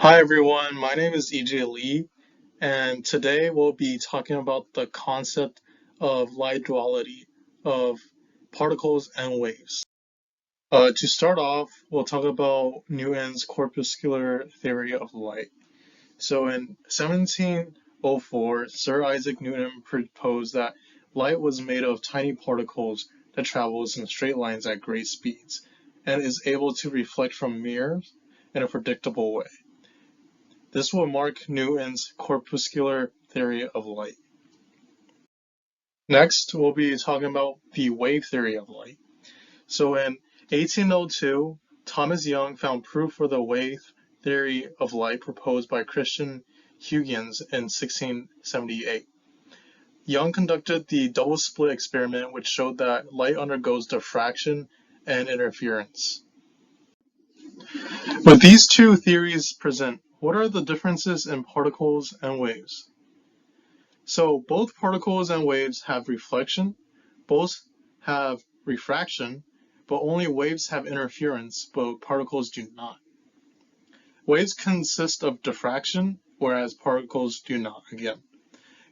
Hi everyone, my name is EJ Lee, and today we'll be talking about the concept of light duality of particles and waves. To start off, we'll talk about Newton's corpuscular theory of light. So in 1704, Sir Isaac Newton proposed that light was made of tiny particles that travels in straight lines at great speeds and is able to reflect from mirrors in a predictable way. This will mark Newton's corpuscular theory of light. Next, we'll be talking about the wave theory of light. So in 1802, Thomas Young found proof for the wave theory of light proposed by Christian Huygens in 1678. Young conducted the double slit experiment, which showed that light undergoes diffraction and interference. With these two theories present, what are the differences in particles and waves? So both particles and waves have reflection, both have refraction, but only waves have interference, but particles do not. Waves consist of diffraction, whereas particles do not, again.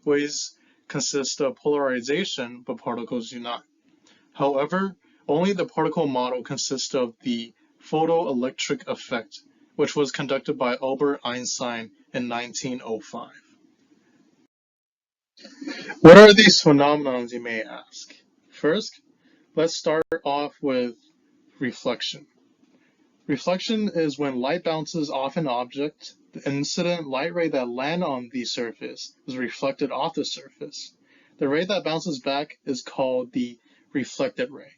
Waves consist of polarization, but particles do not. However, only the particle model consists of the photoelectric effect, which was conducted by Albert Einstein in 1905. What are these phenomena, you may ask? First, let's start off with reflection. Reflection is when light bounces off an object. The incident light ray that lands on the surface is reflected off the surface. The ray that bounces back is called the reflected ray.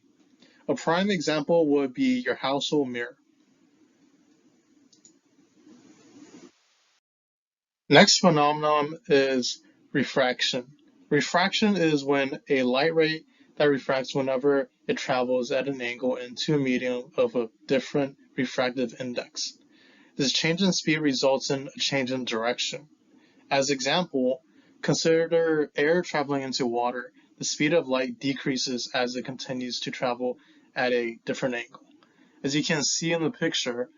A prime example would be your household mirror. Next phenomenon is refraction. Refraction is when a light ray that refracts whenever it travels at an angle into a medium of a different refractive index. This change in speed results in a change in direction. As example, consider air traveling into water. The speed of light decreases as it continues to travel at a different angle. As you can see in the picture,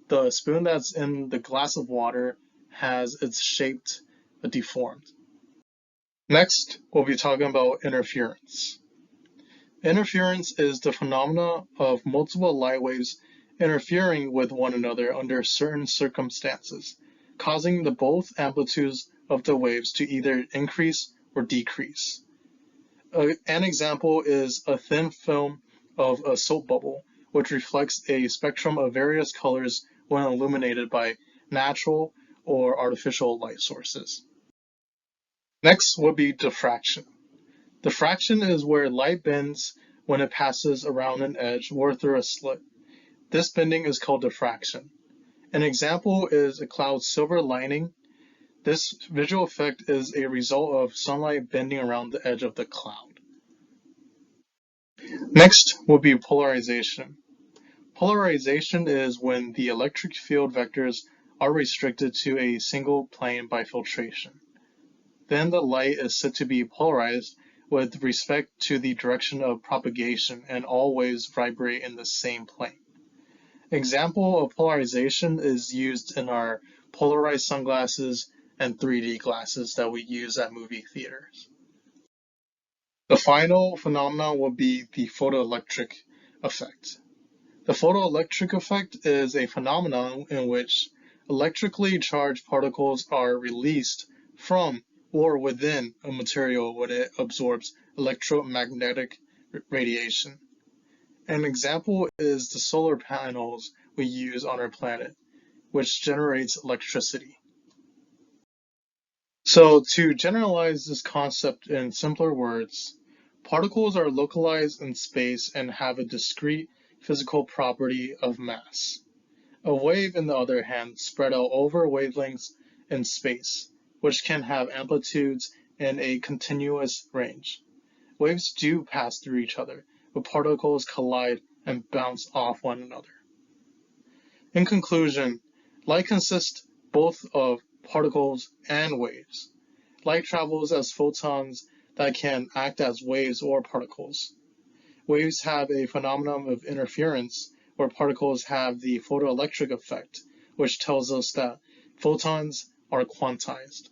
the spoon that's in the glass of water has its shape deformed. Next, we'll be talking about interference. Interference is the phenomena of multiple light waves interfering with one another under certain circumstances, causing the both amplitudes of the waves to either increase or decrease. An example is a thin film of a soap bubble, which reflects a spectrum of various colors when illuminated by natural or artificial light sources. Next would be diffraction. Diffraction is where light bends when it passes around an edge or through a slit. This bending is called diffraction. An example is a cloud's silver lining. This visual effect is a result of sunlight bending around the edge of the cloud. Next will be polarization. Polarization is when the electric field vectors are restricted to a single plane by filtration. Then the light is said to be polarized with respect to the direction of propagation, and all waves vibrate in the same plane. Example of polarization is used in our polarized sunglasses and 3D glasses that we use at movie theaters. The final phenomenon will be the photoelectric effect. The photoelectric effect is a phenomenon in which electrically charged particles are released from or within a material when it absorbs electromagnetic radiation. An example is the solar panels we use on our planet, which generates electricity. So to generalize this concept in simpler words, particles are localized in space and have a discrete physical property of mass. A wave, on the other hand, spread out over wavelengths in space, which can have amplitudes in a continuous range. Waves do pass through each other, but particles collide and bounce off one another. In conclusion, light consists both of particles and waves. Light travels as photons that can act as waves or particles. Waves have a phenomenon of interference, where particles have the photoelectric effect, which tells us that Photons are quantized.